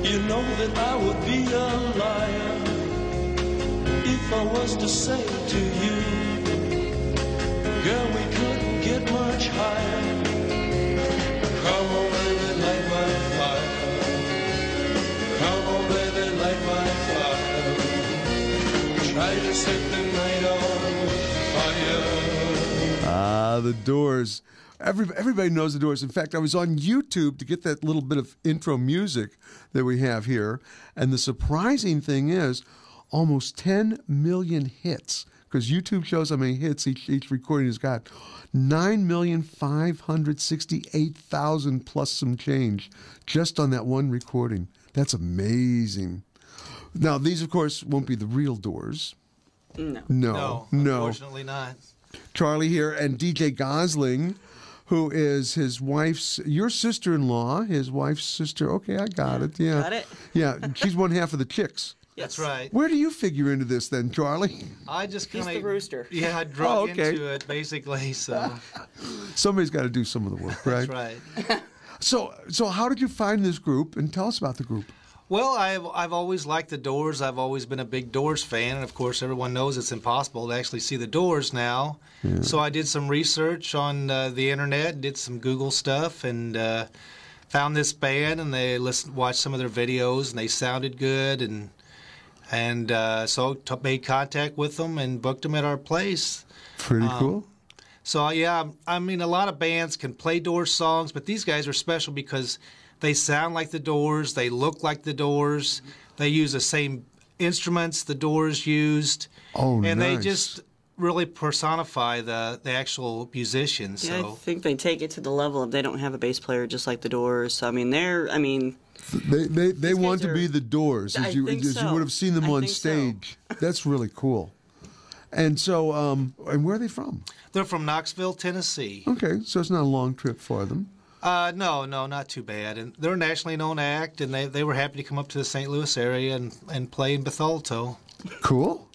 You know that I would be a liar if I was to say to you, girl, we couldn't get much higher. Come on, baby, light my fire. Come on, baby, light my fire. Try to set the night on fire. Ah, the Doors. Everybody knows the Doors. In fact, I was on YouTube to get that little bit of intro music that we have here. And the surprising thing is almost 10 million hits, because YouTube shows how many hits each recording has got. 9,568,000 plus some change just on that one recording. That's amazing. Now, these, of course, won't be the real Doors. No. Unfortunately not. Charlie here and DJ Gosling, who is his wife's, your sister-in-law, his wife's sister. Okay, I got it. Yeah. Got it? Yeah, she's one half of the Chicks. That's right. Where do you figure into this then, Charlie? I just kind of... He's the rooster. Yeah, I drug into it, basically, so... Somebody's got to do some of the work, right? That's right. So how did you find this group, and tell us about the group? Well, I've always liked the Doors. I've always been a big Doors fan, and of course, everyone knows it's impossible to actually see the Doors now. Yeah. So I did some research on the internet, did some Google stuff, and found this band. And they watched some of their videos, and they sounded good, and so made contact with them and booked them at our place. Pretty cool. So yeah, I mean, a lot of bands can play Doors songs, but these guys are special because they sound like the Doors, they look like the Doors, they use the same instruments the Doors used, and they just really personify the actual musicians. Yeah, so I think they take it to the level of they don't have a bass player just like the Doors. So, they want to be the Doors, as you would have seen them on stage. So. That's really cool. And so, and where are they from? They're from Knoxville, Tennessee. Okay, so it's not a long trip for them. No, not too bad. And they're a nationally known act, and they were happy to come up to the St. Louis area and play in Bethalto. Cool.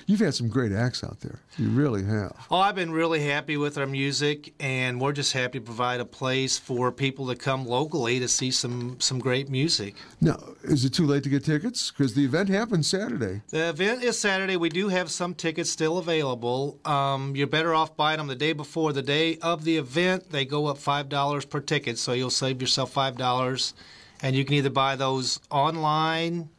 You've had some great acts out there. You really have. Oh, I've been really happy with our music, and we're just happy to provide a place for people to come locally to see some great music. Now, is it too late to get tickets? Because the event happens Saturday. The event is Saturday. We do have some tickets still available. You're better off buying them the day before. The day of the event, they go up $5 per ticket, so you'll save yourself $5. And you can either buy those online,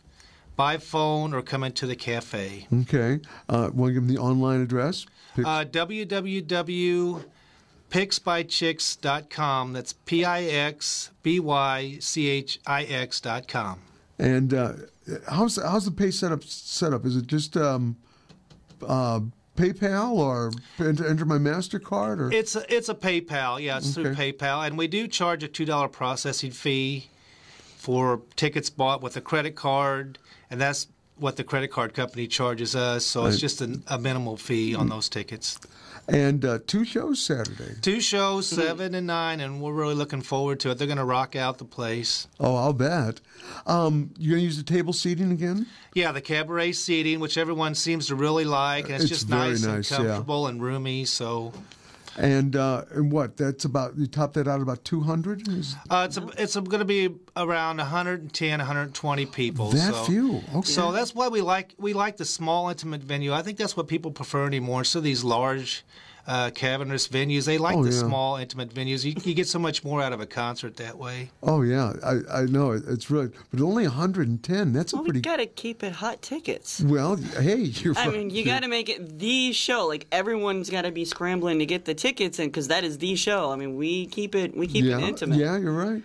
by phone, or come into the cafe. Okay. Want to give them the online address? www.pixbychicks.com. That's PIXBYCHIX.com. And how's the pay set up? Is it just PayPal or enter my MasterCard? Or? It's a PayPal. Yeah, it's through PayPal. And we do charge a $2 processing fee for tickets bought with a credit card, and that's what the credit card company charges us, so it's just a minimal fee on those tickets. And 2 shows Saturday. 2 shows, 7 and 9, and we're really looking forward to it. They're going to rock out the place. Oh, I'll bet. You're going to use the table seating again? Yeah, the cabaret seating, which everyone seems to really like, and it's just nice and comfortable and roomy, so... And what? That's about, you top that out at about 200? It's going to be around 110, 120 people. That few? Okay. So that's why we like the small, intimate venue. I think that's what people prefer anymore. So these large, cavernous venues, they like the small, intimate venues. You get so much more out of a concert that way. Oh, yeah. I know. It's really, but only 110. That's a pretty... we got to keep it hot tickets. Well, hey, you're right. You got to make it the show. Like, everyone's got to be scrambling to get the tickets in because that is the show. We keep it intimate. Yeah, you're right.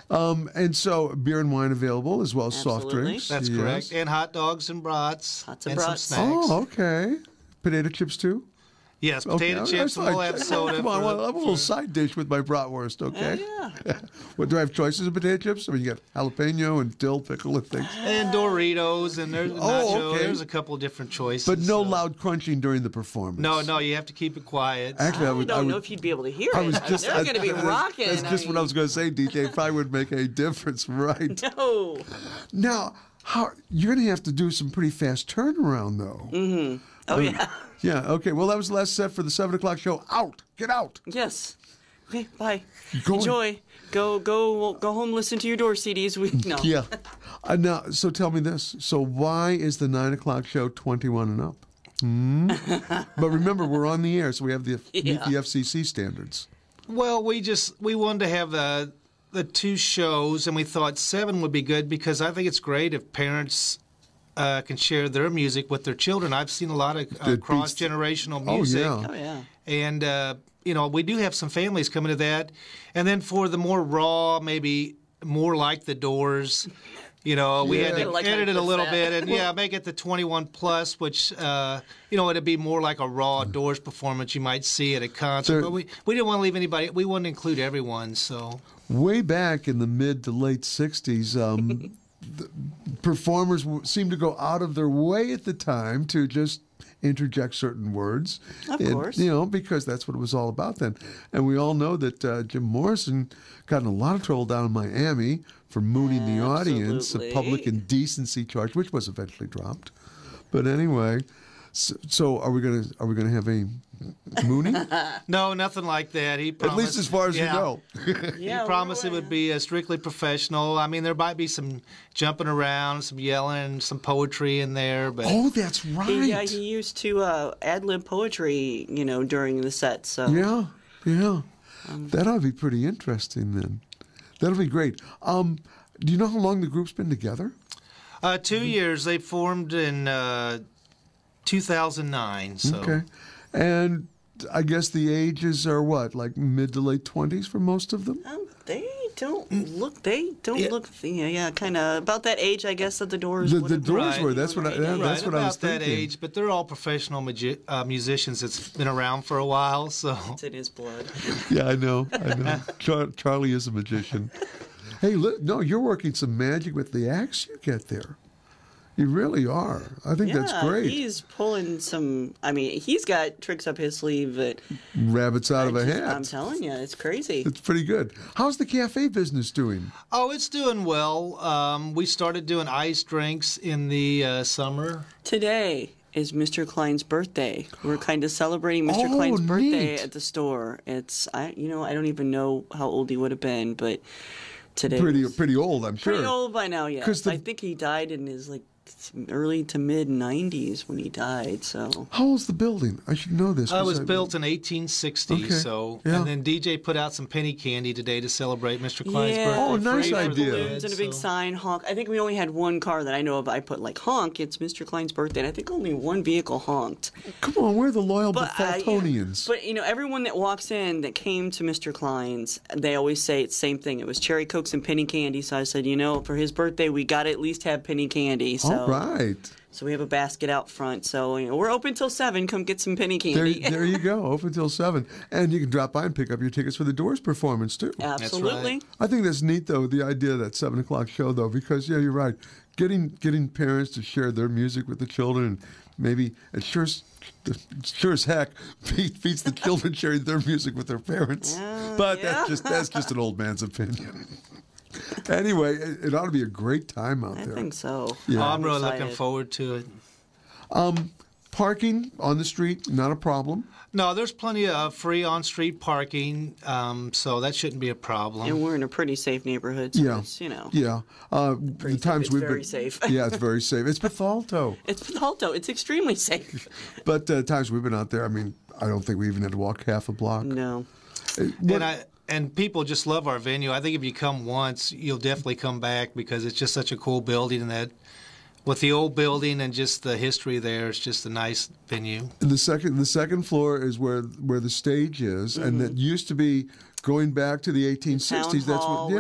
And so beer and wine available as well as soft drinks. That's correct. And hot dogs and brats. Lots of and brats. some snacks. Oh, okay. Potato chips too? Yes, potato chips, and we'll have soda. Come on, I'll have a little side dish with my bratwurst, okay? Yeah. What, do I have choices of potato chips? You got jalapeno and dill pickle and things. And Doritos, and there's nacho. There's a couple of different choices. But no loud crunching during the performance. No, you have to keep it quiet. Actually, I don't know if you'd be able to hear it. They're going to be rocking. That's just what I was going to say, DJ. It probably would make a difference, right? No. Now, you're going to have to do some pretty fast turnaround, though. Mm-hmm. Oh, yeah. Yeah, okay. Well, that was the last set for the 7 o'clock show. Out! Get out! Yes. Okay, bye. Go Enjoy. Go home. Listen to your Doors CDs. No. Yeah. Now, so tell me this. So why is the 9 o'clock show 21 and up? But remember, we're on the air, so we have to meet the FCC standards. Well, we wanted to have the two shows, and we thought 7 would be good because I think it's great if parents can share their music with their children. I've seen a lot of cross-generational music. Oh, yeah. And, we do have some families coming to that. And then for the more raw, maybe more like the Doors, we had to edit it a little bit and, make it the 21 plus, which, it'd be more like a raw Doors performance you might see at a concert. But we didn't want to leave anybody. We wanted to include everyone, so. Way back in the mid to late 60s, the performers seemed to go out of their way at the time to just interject certain words. Of course. Because that's what it was all about then. And we all know that Jim Morrison got in a lot of trouble down in Miami for mooning the audience, a public indecency charge, which was eventually dropped. But anyway, so are we gonna have a mooning? No, nothing like that. He promised, at least as far as you know. He promised it would be strictly professional. I mean, there might be some jumping around, some yelling, some poetry in there. But oh, that's right. He used to ad-lib poetry, during the set. So yeah. That ought to be pretty interesting then. That'll be great. Do you know how long the group's been together? 2 years. They formed in 2009. So. Okay. And I guess the ages are what, like mid to late 20s for most of them? They don't look. Kind of about that age, I guess, that the Doors. The Doors were. That's what I was thinking. About that age, but they're all professional musicians that's been around for a while. So it's in his blood. Yeah, I know. Charlie is a magician. Hey, look, no, you're working some magic with the acts you get there. You really are. I think that's great. He's pulling some. I mean, he's got tricks up his sleeve that rabbits out of a hat. I'm telling you, it's crazy. It's pretty good. How's the cafe business doing? Oh, it's doing well. We started doing iced drinks in the summer. Today is Mr. Klein's birthday. We're kind of celebrating Mr. Klein's birthday at the store. It's I don't even know how old he would have been, but today pretty old, I'm sure. Pretty old by now, yeah. I think he died in his early to mid 90s when he died. So how old's the building? I should know this. It was built in 1860. Okay. So and then DJ put out some penny candy today to celebrate Mr. Klein's birthday. Oh, nice idea. Balloons and a big sign, honk. I think we only had one car that I know of. I put honk. It's Mr. Klein's birthday, and I think only one vehicle honked. Come on, we're the loyal Faltonians. But everyone that walks in that came to Mr. Klein's, they always say it's the same thing. It was cherry cokes and penny candy. So I said, for his birthday, we got to at least have penny candy. So. All right. So we have a basket out front. So we're open till 7. Come get some penny candy. There you go. Open till 7, and you can drop by and pick up your tickets for the Doors performance too. Absolutely. Right. I think that's neat though. The idea of that 7 o'clock show though, because you're right. Getting parents to share their music with the children, and maybe it sure as heck beats the children sharing their music with their parents. But that's just an old man's opinion. Anyway, it ought to be a great time out there. I think so. Yeah. I'm really looking forward to it. Parking on the street, not a problem. No, there's plenty of free on-street parking, so that shouldn't be a problem. And we're in a pretty safe neighborhood, so it's, Yeah. The times we've been very safe. Yeah, it's very safe. It's Bethalto. It's Bethalto. It's extremely safe. But times we've been out there, I mean, I don't think we even had to walk half a block. No. And people just love our venue. I think if you come once, you'll definitely come back because it's just such a cool building, and that with the old building and just the history there, it's just a nice venue. The second floor is where the stage is, and that used to be going back to the 1860s. That's what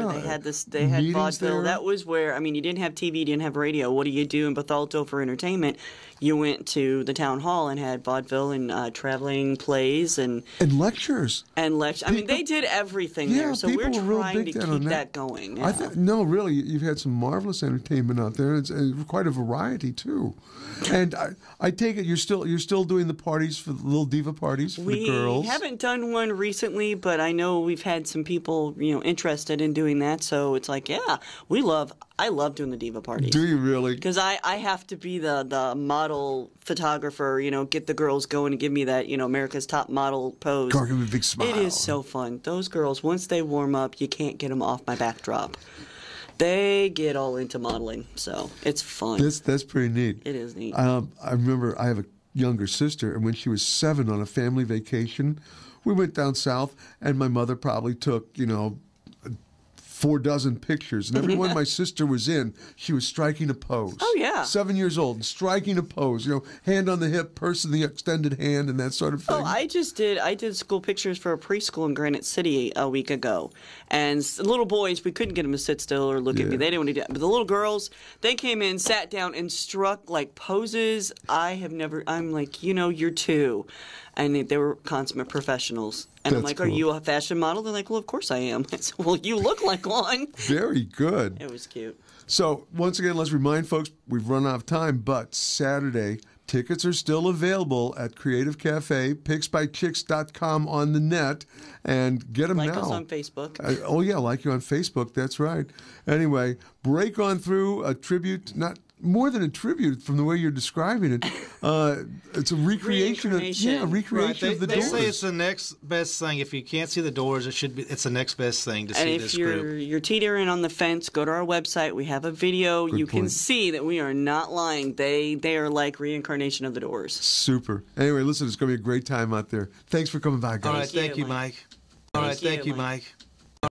they had vaudeville. That was where you didn't have TV, you didn't have radio. What do you do in Bethalto for entertainment? You went to the town hall and had vaudeville and traveling plays and lectures. They did everything there. So we're trying to keep that going. Yeah. No, really, you've had some marvelous entertainment out there. It's quite a variety too. And I take it you're still doing the parties for the little diva parties for the girls. We haven't done one recently, but I know we've had some people, interested in doing that. So it's like, yeah, I love doing the diva parties. Do you really? Because I have to be the model photographer, get the girls going and give me that, America's Top Model pose. Give me a big smile. It is so fun. Those girls, once they warm up, you can't get them off my backdrop. They get all into modeling, so it's fun. That's pretty neat. It is neat. I remember I have a younger sister, and when she was 7 on a family vacation, we went down south, and my mother probably took, 4 dozen pictures, and every one my sister was in, she was striking a pose. Oh, yeah. 7 years old, and striking a pose, hand on the hip, purse in the extended hand, and that sort of thing. Oh, I did school pictures for a preschool in Granite City a week ago. And the little boys, we couldn't get them to sit still or look at me. They didn't want to do that. But the little girls, they came in, sat down, and struck like poses I'm like, you're 2. And they were consummate professionals. And I'm like, cool. Are you a fashion model? They're like, well, of course I am. I said, well, you look like one. Very good. It was cute. So, once again, let's remind folks, we've run out of time, but Saturday, tickets are still available at Creative Cafe, picsbychicks.com on the net, and get them now. Like us on Facebook. Oh, yeah, like you on Facebook, that's right. Anyway, break on through a tribute, not more than a tribute from the way you're describing it. It's a recreation of the They Doors. say it's the next best thing. If you can't see the Doors, it's the next best thing to see this group. And if you're teetering on the fence, go to our website. We have a video. Good you point. can see that we are not lying. They are like reincarnation of the Doors. Super. Anyway, listen, it's going to be a great time out there. Thanks for coming by, guys. All right, thank you, Mike. All right, thank you, Mike.